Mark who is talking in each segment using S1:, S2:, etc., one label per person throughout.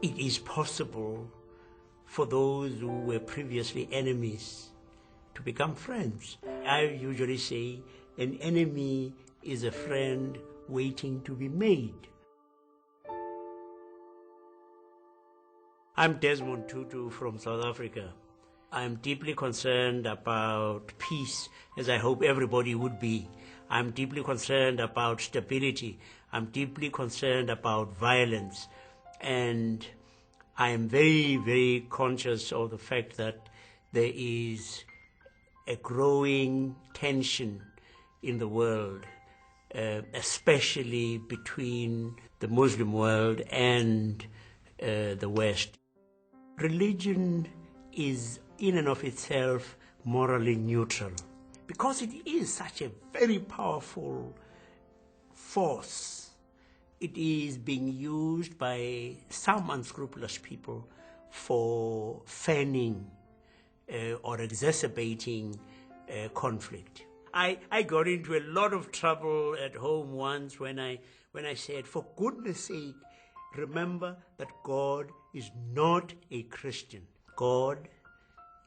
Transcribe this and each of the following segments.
S1: it is possible for those who were previously enemies to become friends. I usually say an enemy is a friend waiting to be made. I'm Desmond Tutu from South Africa. I'm deeply concerned about peace, as I hope everybody would be. I'm deeply concerned about stability. I'm deeply concerned about violence. And I am very, very conscious of the fact that there is a growing tension in the world, especially between the Muslim world and the West. Religion is in and of itself morally neutral because it is such a very powerful force. It is being used by some unscrupulous people for fanning or exacerbating conflict. I got into a lot of trouble at home once when I said, for goodness sake, remember that God is not a Christian. God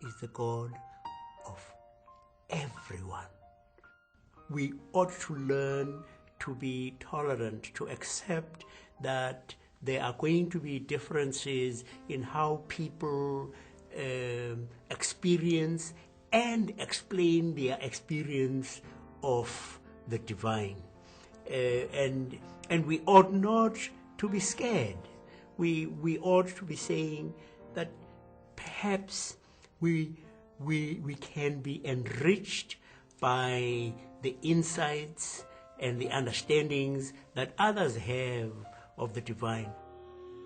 S1: is the God of everyone. We ought to learn to be tolerant, to accept that there are going to be differences in how people experience and explain their experience of the divine. And we ought not to be scared. We ought to be saying that perhaps we can be enriched by the insights and the understandings that others have of the divine.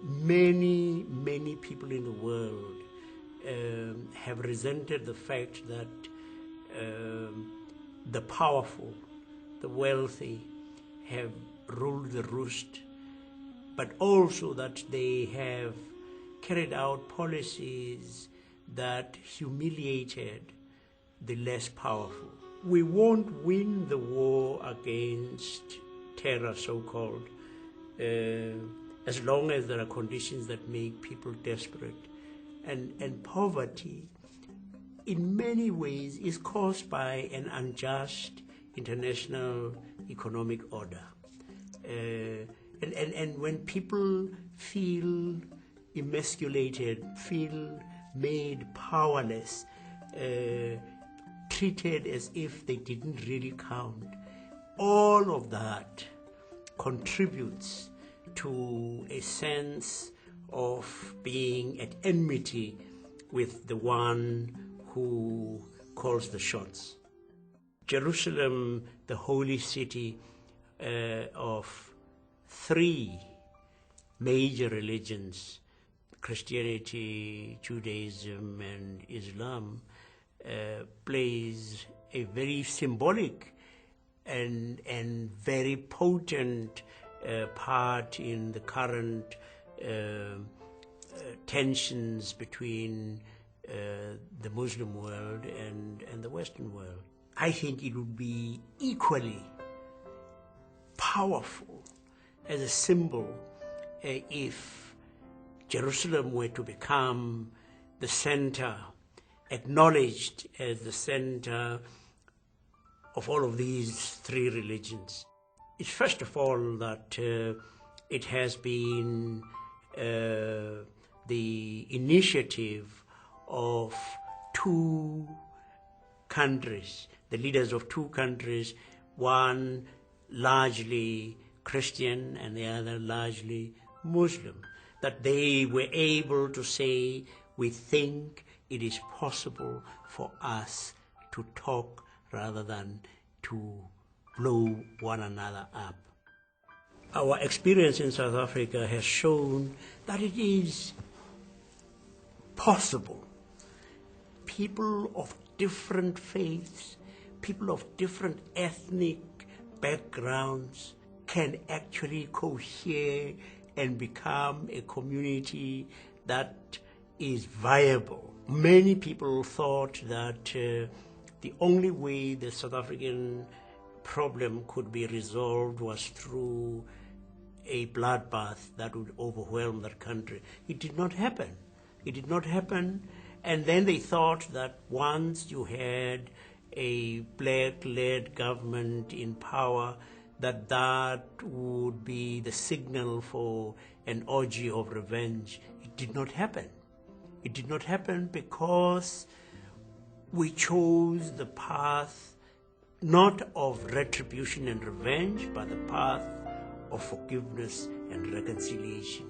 S1: Many, many people in the world have resented the fact that the powerful, the wealthy have ruled the roost, but also that they have carried out policies that humiliated the less powerful. We won't win the war against terror, so-called, as long as there are conditions that make people desperate. And poverty, in many ways, is caused by an unjust international economic order. And when people feel emasculated, feel made powerless, treated as if they didn't really count, all of that contributes to a sense of being at enmity with the one who calls the shots. Jerusalem, the holy city of three major religions, Christianity, Judaism, and Islam, plays a very symbolic and very potent part in the current tensions between the Muslim world and the Western world. I think it would be equally powerful as a symbol if Jerusalem were to become the center, acknowledged as the center of all of these three religions. It's first of all that it has been the initiative of two countries, the leaders of two countries, one largely Christian and the other largely Muslim, that they were able to say, we think it is possible for us to talk rather than to blow one another up. Our experience in South Africa has shown that it is possible. People of different faiths, people of different ethnic backgrounds can actually cohere and become a community that is viable. Many people thought that the only way the South African problem could be resolved was through a bloodbath that would overwhelm that country. It did not happen. It did not happen. And then they thought that once you had a black-led government in power, that would be the signal for an orgy of revenge. It did not happen. It did not happen because we chose the path not of retribution and revenge, but the path of forgiveness and reconciliation.